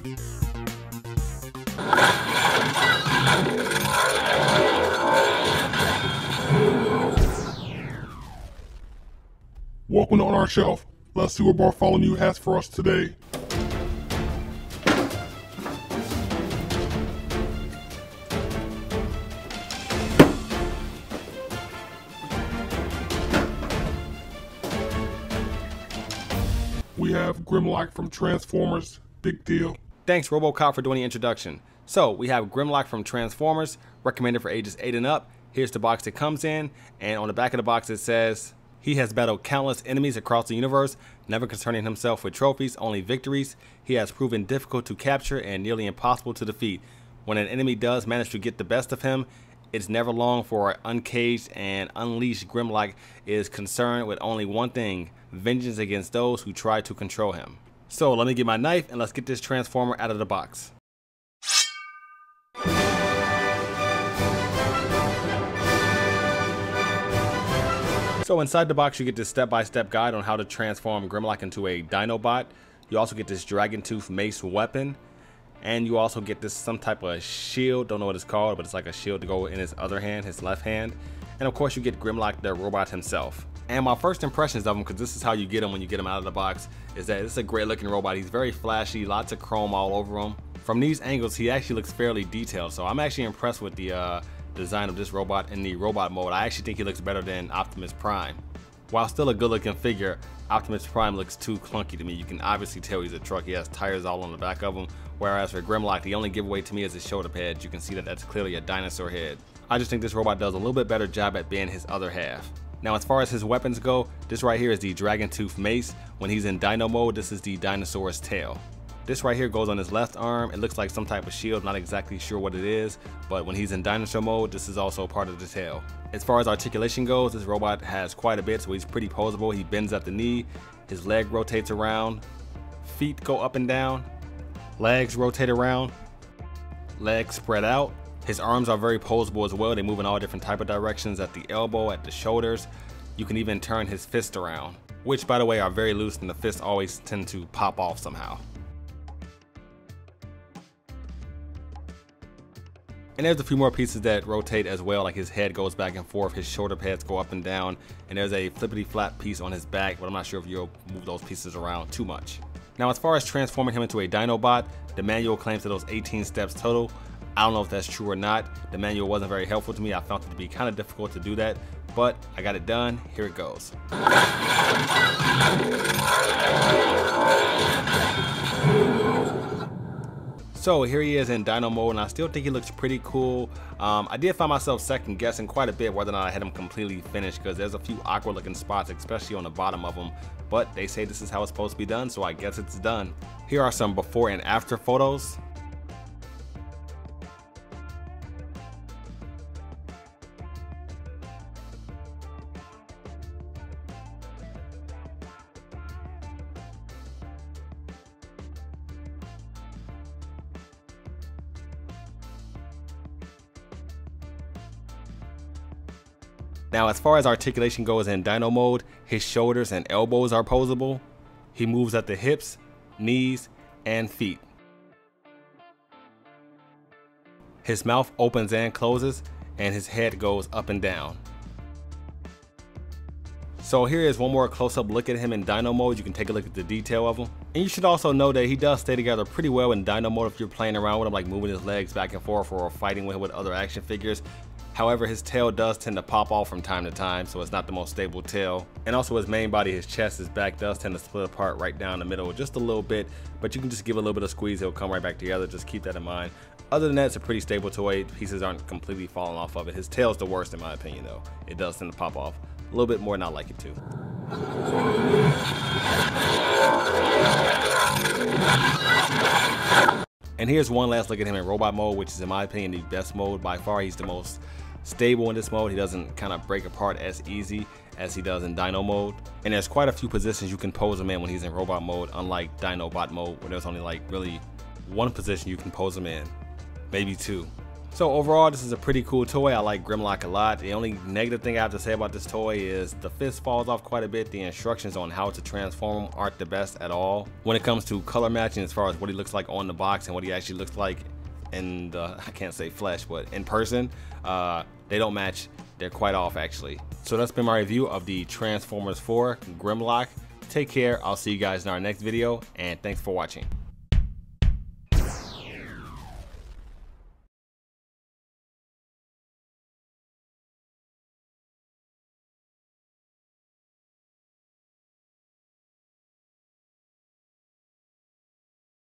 Welcome to Onourshelf. Let's see what Bartholomew has for us today. We have Grimlock from Transformers. Big deal. Thanks RoboCop for doing the introduction. So we have Grimlock from Transformers, recommended for ages 8 and up. Here's the box it comes in, and on the back of the box it says, he has battled countless enemies across the universe, never concerning himself with trophies, only victories. He has proven difficult to capture and nearly impossible to defeat. When an enemy does manage to get the best of him, it's never long for uncaged and unleashed Grimlock is concerned with only one thing: vengeance against those who try to control him. So let me get my knife and let's get this Transformer out of the box. So inside the box you get this step-by-step guide on how to transform Grimlock into a Dinobot. You also get this Dragon Tooth Mace weapon, and you also get this some type of shield. Don't know what it's called, but it's like a shield to go in his other hand, his left hand. And of course you get Grimlock the robot himself. And my first impressions of him, because this is how you get him when you get him out of the box, is that it's a great looking robot. He's very flashy, lots of chrome all over him. From these angles he actually looks fairly detailed, so I'm actually impressed with the design of this robot in the robot mode. I actually think he looks better than Optimus Prime. While still a good looking figure, Optimus Prime looks too clunky to me. You can obviously tell he's a truck. He has tires all on the back of him, whereas for Grimlock the only giveaway to me is his shoulder pads. You can see that that's clearly a dinosaur head. I just think this robot does a little bit better job at being his other half. Now as far as his weapons go, this right here is the Dragon Tooth Mace. When he's in dino mode, this is the dinosaur's tail. This right here goes on his left arm. It looks like some type of shield, not exactly sure what it is, but when he's in dinosaur mode, this is also part of the tail. As far as articulation goes, this robot has quite a bit, so he's pretty posable. He bends at the knee, his leg rotates around, feet go up and down, legs rotate around, legs spread out. His arms are very posable as well. They move in all different type of directions at the elbow, at the shoulders. You can even turn his fist around, which by the way are very loose, and the fists always tend to pop off somehow. And there's a few more pieces that rotate as well, like his head goes back and forth, his shoulder pads go up and down, and there's a flippity flap piece on his back, but I'm not sure if you'll move those pieces around too much. Now as far as transforming him into a Dinobot, the manual claims that those 18 steps total. I don't know if that's true or not. The manual wasn't very helpful to me. I found it to be kind of difficult to do that, but I got it done. Here it goes. So here he is in dino mode, and I still think he looks pretty cool. I did find myself second guessing quite a bit whether or not I had him completely finished, because there's a few awkward looking spots, especially on the bottom of him, but they say this is how it's supposed to be done, so I guess it's done. Here are some before and after photos. Now as far as articulation goes in dino mode, his shoulders and elbows are posable. He moves at the hips, knees, and feet. His mouth opens and closes, and his head goes up and down. So here is one more close-up look at him in dino mode. You can take a look at the detail of him. And you should also know that he does stay together pretty well in dino mode if you're playing around with him, like moving his legs back and forth or fighting with other action figures. However, his tail does tend to pop off from time to time, so it's not the most stable tail. And also his main body, his chest, his back does tend to split apart right down the middle just a little bit, but you can just give a little bit of squeeze, it'll come right back together. Just keep that in mind. Other than that, it's a pretty stable toy. Pieces aren't completely falling off of it. His tail's the worst in my opinion though. It does tend to pop off a little bit more than I like it to. And here's one last look at him in robot mode, which is in my opinion the best mode by far. He's the most stable in this mode. He doesn't kind of break apart as easy as he does in dino mode. And there's quite a few positions you can pose him in when he's in robot mode, unlike Dinobot mode where there's only like really one position you can pose him in. Maybe two, So overall, this is a pretty cool toy. I like Grimlock a lot. The only negative thing I have to say about this toy is the fist falls off quite a bit. The instructions on how to transform him aren't the best at all. When it comes to color matching, as far as what he looks like on the box and what he actually looks like in the, I can't say flesh, but in person, they don't match. They're quite off actually. So that's been my review of the Transformers 4 Grimlock. Take care. I'll see you guys in our next video, and thanks for watching.